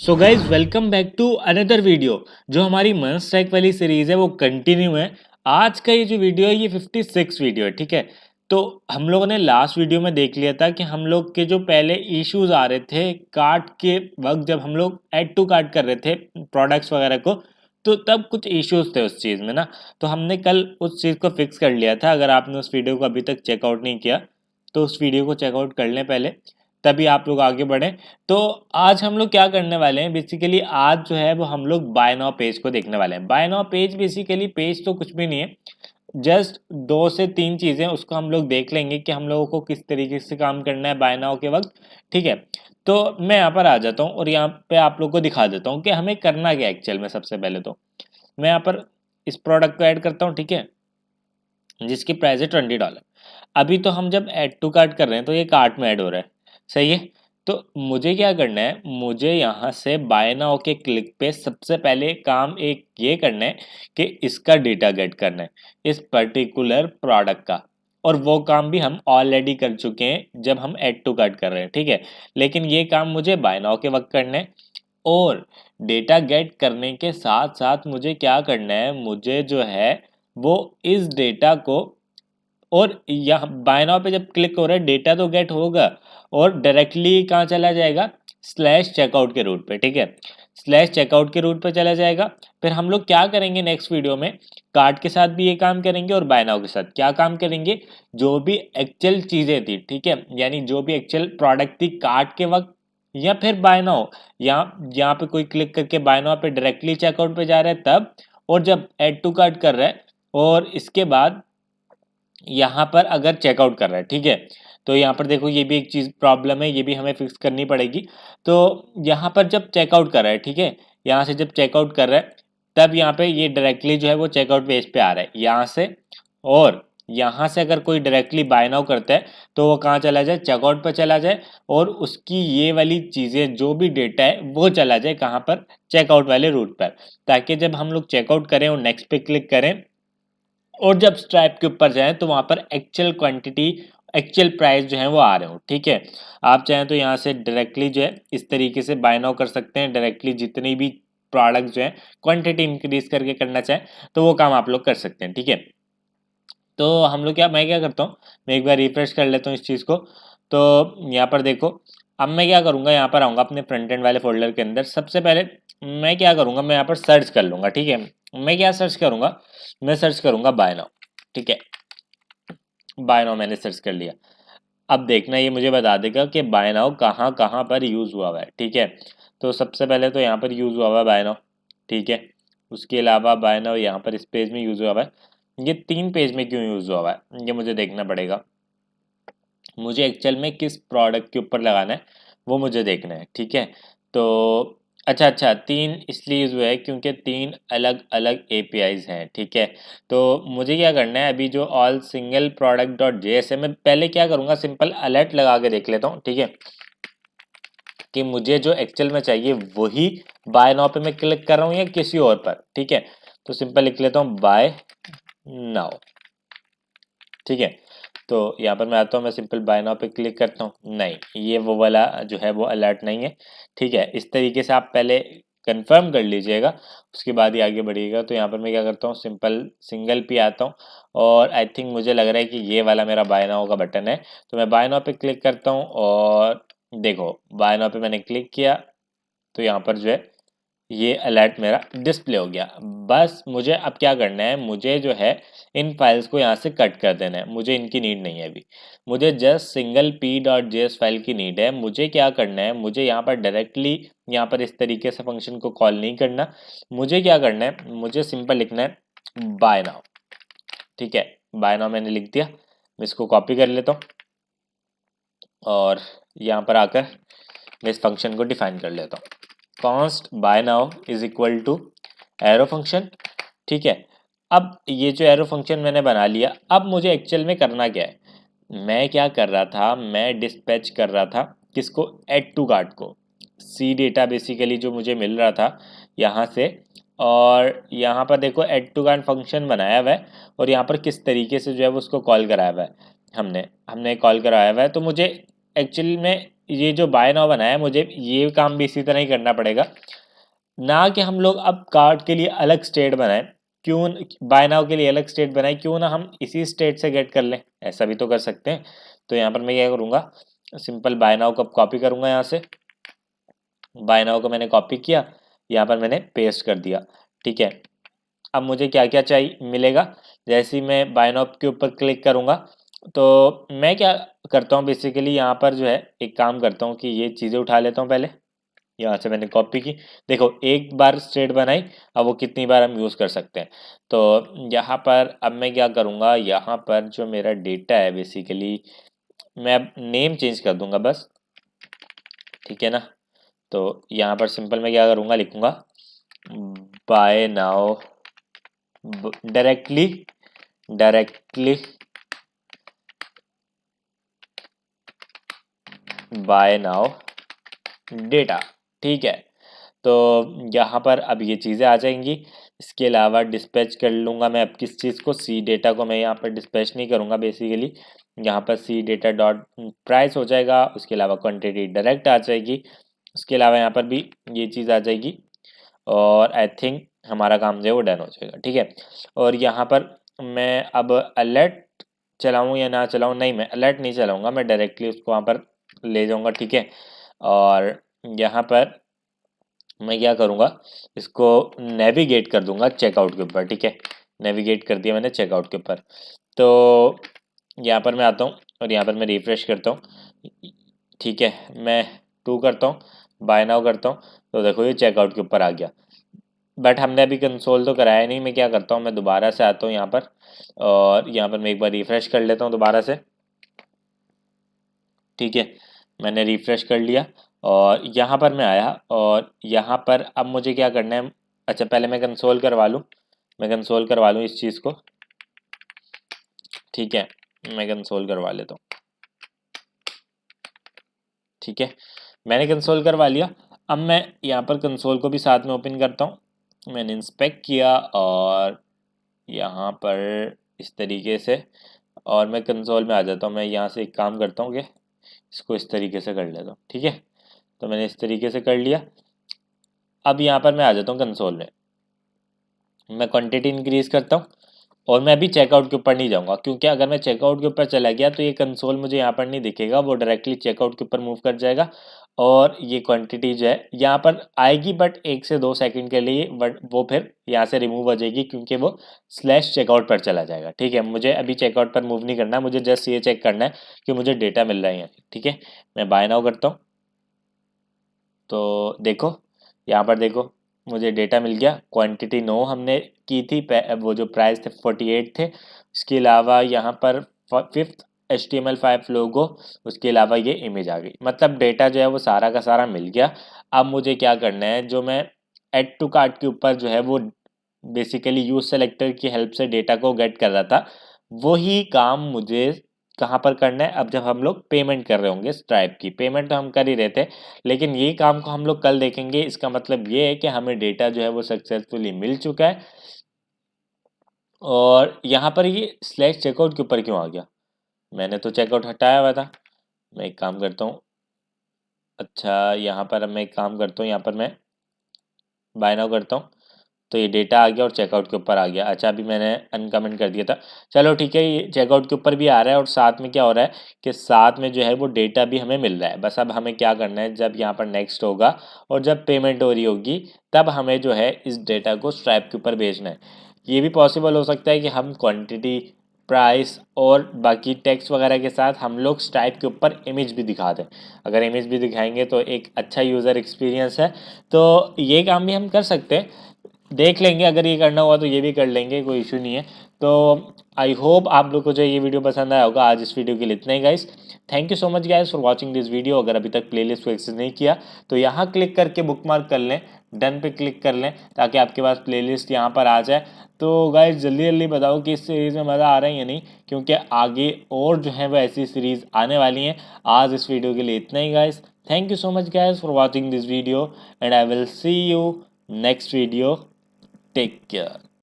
So guys welcome back to another video. जो हमारी मंस track वाली सीरीज है वो कंटिन्यू है। आज का ये जो वीडियो है ये 56 वीडियो है, ठीक है। तो हम लोगों ने लास्ट वीडियो में देख लिया था कि हम लोग के जो पहले इश्यूज आ रहे थे कार्ट के वक्त, जब हम लोग ऐड टू कार्ट कर रहे थे प्रोडक्ट्स वगैरह को, तो तब कुछ इश्यूज थे उस चीज़ में ना। तो हमने कल उस चीज़ को फिक्स कर लिया था। अगर आपने उस वीडियो को अभी तक चेकआउट नहीं किया तो उस वीडियो को चेकआउट कर लें पहले, तभी आप लोग आगे बढ़ें। तो आज हम लोग क्या करने वाले हैं बेसिकली, आज जो है वो हम लोग बाय नाउ पेज को देखने वाले हैं। By now page basically page तो कुछ भी नहीं है, जस्ट दो से तीन चीज़ें उसको हम लोग देख लेंगे कि हम लोगों को किस तरीके से काम करना है बाय नाउ के वक्त, ठीक है। तो मैं यहाँ पर आ जाता हूँ और यहाँ पे आप लोग को दिखा देता हूँ कि हमें करना क्या एक्चुअल में। सबसे पहले तो मैं यहाँ पर इस प्रोडक्ट को ऐड करता हूँ, ठीक है, जिसकी प्राइस है $20। अभी तो हम जब ऐड टू कार्ट कर रहे हैं तो ये कार्ट में ऐड हो रहा है, सही है। तो मुझे क्या करना है, मुझे यहाँ से बाय नाउ के क्लिक पे सबसे पहले काम एक ये करना है कि इसका डेटा गेट करना है, इस पर्टिकुलर प्रोडक्ट का। और वो काम भी हम ऑलरेडी कर चुके हैं जब हम ऐड टू कार्ट कर रहे हैं, ठीक है। लेकिन ये काम मुझे बाय नाउ के वक्त करना है। और डेटा गेट करने के साथ साथ मुझे क्या करना है, मुझे जो है वो इस डेटा को, और यहाँ बाय नाउ पे जब क्लिक हो रहा है डेटा तो गेट होगा और डायरेक्टली कहाँ चला जाएगा, स्लैश चेकआउट के रूट पे, ठीक है। स्लैश चेकआउट के रूट पे चला जाएगा। फिर हम लोग क्या करेंगे नेक्स्ट वीडियो में, कार्ट के साथ भी ये काम करेंगे और बाय नाउ के साथ क्या काम करेंगे, जो भी एक्चुअल चीज़ें थी, ठीक है, यानी जो भी एक्चुअल प्रोडक्ट थी कार्ट के वक्त या फिर बाय नाउ, यहाँ पे कोई क्लिक करके बाय नाउ पे डायरेक्टली चेकआउट पे जा रहा है तब, और जब ऐड टू कार्ट कर रहा है और इसके बाद यहाँ पर अगर चेकआउट कर रहा है, ठीक है। तो यहाँ पर देखो ये भी एक चीज़ प्रॉब्लम है, ये भी हमें फिक्स करनी पड़ेगी। तो यहाँ पर जब चेकआउट कर रहा है, ठीक है, यहाँ से जब चेकआउट कर रहा है तब यहाँ पे ये डायरेक्टली जो है वो चेकआउट पेज पे आ रहा है यहाँ से। और यहाँ से अगर कोई डायरेक्टली बाय नाउ करता है तो वो कहाँ चला जाए, चेकआउट पर चला जाए, और उसकी ये वाली चीज़ें जो भी डेटा है वो चला जाए कहाँ पर, चेकआउट वाले रूट पर, ताकि जब हम लोग चेकआउट करें और नेक्स्ट पे क्लिक करें और जब स्ट्राइप के ऊपर जाएं तो वहां पर एक्चुअल क्वांटिटी, एक्चुअल प्राइस जो है वो आ रहे हो, ठीक है। आप चाहें तो यहाँ से डायरेक्टली जो है इस तरीके से बाय नाउ कर सकते हैं, डायरेक्टली जितनी भी प्रोडक्ट जो है क्वांटिटी इंक्रीज करके करना चाहें तो वो काम आप लोग कर सकते हैं, ठीक है। तो हम लोग मैं क्या करता हूँ, मैं एक बार रिफ्रेश कर लेता हूँ इस चीज़ को। तो यहाँ पर देखो, अब मैं क्या करूँगा, यहाँ पर आऊँगा अपने फ्रंट एंड वाले फोल्डर के अंदर। सबसे पहले मैं क्या करूँगा, मैं यहाँ पर सर्च कर लूँगा, ठीक है। मैं क्या सर्च करूँगा, मैं सर्च करूँगा बाय नाउ, ठीक है। बाय नाउ मैंने सर्च कर लिया। अब देखना ये मुझे बता देगा कि बाय नाउ कहाँ कहाँ पर यूज़ हुआ हुआ है, ठीक है। तो सबसे पहले तो यहाँ पर यूज़ हुआ हुआ है बाय नाउ, ठीक है। उसके अलावा बाय नाउ यहाँ पर इस पेज में यूज़ हुआ हुआ है। ये 3 पेज में क्यों यूज़ हुआ हुआ है ये मुझे देखना पड़ेगा। मुझे एक्चुअल में किस प्रोडक्ट के ऊपर लगाना है वो मुझे देखना है, ठीक है। तो अच्छा 3 इसलिए यूज़ हुआ है क्योंकि 3 अलग अलग एपीआईज हैं, ठीक है। तो मुझे क्या करना है, अभी जो all single product dot JS है, मैं पहले क्या करूँगा, सिंपल अलर्ट लगा के देख लेता हूँ, ठीक है, कि मुझे जो एक्चुअल में चाहिए वही बाय नाउ पे मैं क्लिक कर रहा हूँ या किसी और पर, ठीक है। तो सिंपल लिख लेता हूँ बाय नाउ, ठीक है। तो यहाँ पर मैं आता हूँ, मैं सिंपल बाय नाउ पे क्लिक करता हूँ, नहीं ये वो वाला जो है वो अलर्ट नहीं है, ठीक है। इस तरीके से आप पहले कंफर्म कर लीजिएगा, उसके बाद ही आगे बढ़िएगा। तो यहाँ पर मैं क्या करता हूँ, सिंपल सिंगल पे आता हूँ और आई थिंक मुझे लग रहा है कि ये वाला मेरा बाय नाउ का बटन है। तो मैं बाय नाउ पे क्लिक करता हूँ और देखो बाय नाउ पे मैंने क्लिक किया तो यहाँ पर जो है ये अलर्ट मेरा डिस्प्ले हो गया। बस मुझे अब क्या करना है, मुझे जो है इन फाइल्स को यहाँ से कट कर देना है, मुझे इनकी नीड नहीं है अभी। मुझे जस्ट सिंगल p.js फाइल की नीड है। मुझे क्या करना है, मुझे यहाँ पर डायरेक्टली यहाँ पर इस तरीके से फंक्शन को कॉल नहीं करना। मुझे क्या करना है, मुझे सिंपल लिखना है बाय नाउ, ठीक है। बाय नाउ मैंने लिख दिया, मैं इसको कॉपी कर लेता हूँ और यहाँ पर आकर मैं इस फंक्शन को डिफाइन कर लेता हूँ। Const by now is equal to arrow function, ठीक है। अब ये जो एरो फंक्शन मैंने बना लिया, अब मुझे एक्चुअल में करना क्या है, मैं क्या कर रहा था, मैं डिस्पैच कर रहा था किसको, ऐड टू कार्ट को, सी डेटा बेसिकली जो मुझे मिल रहा था यहाँ से। और यहाँ पर देखो ऐड टू कार्ट फंक्शन बनाया हुआ है और यहाँ पर किस तरीके से जो है वो उसको कॉल कराया हुआ है, हमने हमने कॉल कराया हुआ है। तो मुझे एक्चुअली में ये जो बाय नाउ बनाया है मुझे ये काम भी इसी तरह ही करना पड़ेगा, ना कि हम लोग अब कार्ड के लिए अलग स्टेट बनाएं। क्यों बाय नाउ के लिए अलग स्टेट बनाए, क्यों ना हम इसी स्टेट से गेट कर लें, ऐसा भी तो कर सकते हैं। तो यहाँ पर मैं क्या करूँगा, सिंपल बाय नाउ को कॉपी करूँगा, यहाँ से बाय नाउ को मैंने कॉपी किया, यहाँ पर मैंने पेस्ट कर दिया। ठीक है, अब मुझे क्या क्या चाहिए मिलेगा, जैसे ही मैं बाय नाउ के ऊपर क्लिक करूँगा तो मैं क्या करता हूँ बेसिकली यहाँ पर जो है एक काम करता हूँ कि ये चीज़ें उठा लेता हूँ पहले, यहाँ से मैंने कॉपी की, देखो एक बार स्टेट बनाई, अब वो कितनी बार हम यूज़ कर सकते हैं। तो यहाँ पर अब मैं क्या करूँगा, यहाँ पर जो मेरा डेटा है बेसिकली मैं अब नेम चेंज कर दूंगा बस, ठीक है ना। तो यहाँ पर सिंपल मैं क्या करूँगा, लिखूँगा by now directly by now data. ठीक है, तो यहाँ पर अब ये चीज़ें आ जाएंगी। इसके अलावा डिस्पैच कर लूँगा मैं अब किस चीज़ को, सी डेटा को मैं यहाँ पर डिस्पैच नहीं करूँगा बेसिकली, यहाँ पर सी डेटा डॉट प्राइस हो जाएगा। उसके अलावा क्वांटिटी डायरेक्ट आ जाएगी, उसके अलावा यहाँ पर भी ये चीज़ आ जाएगी, और आई थिंक हमारा काम जो है वो डन हो जाएगा। ठीक है, और यहाँ पर मैं अब अलर्ट चलाऊँ या ना चलाऊँ, नहीं मैं अलर्ट नहीं चलाऊँगा, मैं डायरेक्टली उसको वहाँ पर ले जाऊँगा। ठीक है, और यहाँ पर मैं क्या करूँगा, इसको नेविगेट कर दूंगा चेकआउट के ऊपर। ठीक है, नेविगेट कर दिया मैंने चेकआउट के ऊपर। तो यहाँ पर मैं आता हूँ और यहाँ पर मैं रिफ्रेश करता हूँ। ठीक है, मैं 2 करता हूँ, बाय नाउ करता हूँ, तो देखो ये चेकआउट के ऊपर आ गया। बट हमने अभी कंसोल तो कराया नहीं, मैं क्या करता हूँ, मैं दोबारा से आता हूँ यहाँ पर, और यहाँ पर मैं एक बार रिफ्रेश कर लेता हूँ दोबारा से। ठीक है, मैंने रिफ्रेश कर लिया और यहाँ पर मैं आया, और यहाँ पर अब मुझे क्या करना है, अच्छा पहले मैं कंसोल करवा लूँ, मैं कंसोल करवा लूँ इस चीज़ को। ठीक है, मैं कंसोल करवा लेता हूँ। ठीक है, मैंने कंसोल करवा लिया। अब मैं यहाँ पर कंसोल को भी साथ में ओपन करता हूँ। मैंने इंस्पेक्ट किया और यहाँ पर इस तरीके से, और मैं कंसोल में आ जाता हूँ। मैं यहाँ से एक काम करता हूँ कि इसको इस तरीके से कर लेता हूँ। ठीक है, तो मैंने इस तरीके से कर लिया। अब यहाँ पर मैं आ जाता हूँ कंसोल में, मैं क्वांटिटी इंक्रीज करता हूँ, और मैं अभी चेकआउट के ऊपर नहीं जाऊँगा, क्योंकि अगर मैं चेकआउट के ऊपर चला गया तो ये कंसोल मुझे यहाँ पर नहीं दिखेगा, वो डायरेक्टली चेकआउट के ऊपर मूव कर जाएगा, और ये क्वांटिटी जो है यहाँ पर आएगी, बट 1 से 2 सेकंड के लिए, बट वो फिर यहाँ से रिमूव हो जाएगी, क्योंकि वो स्लैश चेकआउट पर चला जाएगा। ठीक है, मुझे अभी चेकआउट पर मूव नहीं करना, मुझे जस्ट ये चेक करना है कि मुझे डेटा मिल रहा है। ठीक है, मैं बाय नाउ करता हूँ, तो देखो यहाँ पर देखो मुझे डेटा मिल गया। क्वांटिटी 9 हमने की थी, वो जो प्राइस थे 48 थे। इसके अलावा यहाँ पर 5th HTML5 लोगो, उसके अलावा ये इमेज आ गई, मतलब डेटा जो है वो सारा का सारा मिल गया। अब मुझे क्या करना है, जो मैं ऐड टू कार्ट के ऊपर जो है वो बेसिकली यूज सेलेक्टर की हेल्प से डेटा को गेट कर रहा था, वही काम मुझे कहाँ पर करना है, अब जब हम लोग पेमेंट कर रहे होंगे। स्ट्राइप की पेमेंट तो हम कर ही रहे थे, लेकिन ये काम को हम लोग कल देखेंगे। इसका मतलब ये है कि हमें डेटा जो है वो सक्सेसफुली मिल चुका है। और यहाँ पर ये स्लैश चेकआउट के ऊपर क्यों आ गया, मैंने तो चेकआउट हटाया हुआ था। मैं एक काम करता हूँ, अच्छा यहाँ पर अब मैं एक काम करता हूँ, यहाँ पर मैं बाय नाउ करता हूँ, तो ये डेटा आ गया और चेकआउट के ऊपर आ गया। अच्छा अभी मैंने अनकमेंट कर दिया था, चलो ठीक है, ये चेकआउट के ऊपर भी आ रहा है, और साथ में क्या हो रहा है कि साथ में जो है वो डेटा भी हमें मिल रहा है। बस अब हमें क्या करना है, जब यहाँ पर नेक्स्ट होगा और जब पेमेंट हो रही होगी, तब हमें जो है इस डेटा को स्ट्राइप के ऊपर भेजना है। ये भी पॉसिबल हो सकता है कि हम क्वान्टिटी, प्राइस और बाकी टैक्स वगैरह के साथ हम लोग स्ट्राइप के ऊपर इमेज भी दिखा दें। अगर इमेज भी दिखाएंगे तो एक अच्छा यूज़र एक्सपीरियंस है, तो ये काम भी हम कर सकते हैं। देख लेंगे, अगर ये करना हुआ तो ये भी कर लेंगे, कोई इशू नहीं है। तो आई होप आप लोग को जो ये वीडियो पसंद आया होगा। आज इस वीडियो के लिए इतना ही guys, thank you so much guys for watching this video. अगर अभी तक प्लेलिस्ट को एक्सेस नहीं किया तो यहाँ क्लिक करके बुकमार्क कर लें, डन पे क्लिक कर लें, ताकि आपके पास प्लेलिस्ट यहाँ पर आ जाए। तो गाइस जल्दी जल्दी बताओ कि इस सीरीज़ में मज़ा आ रहा है या नहीं, क्योंकि आगे और जो है वो ऐसी सीरीज़ आने वाली हैं। आज इस वीडियो के लिए इतना ही guys, thank you so much guys for watching this video, and I will see you next video. Take care.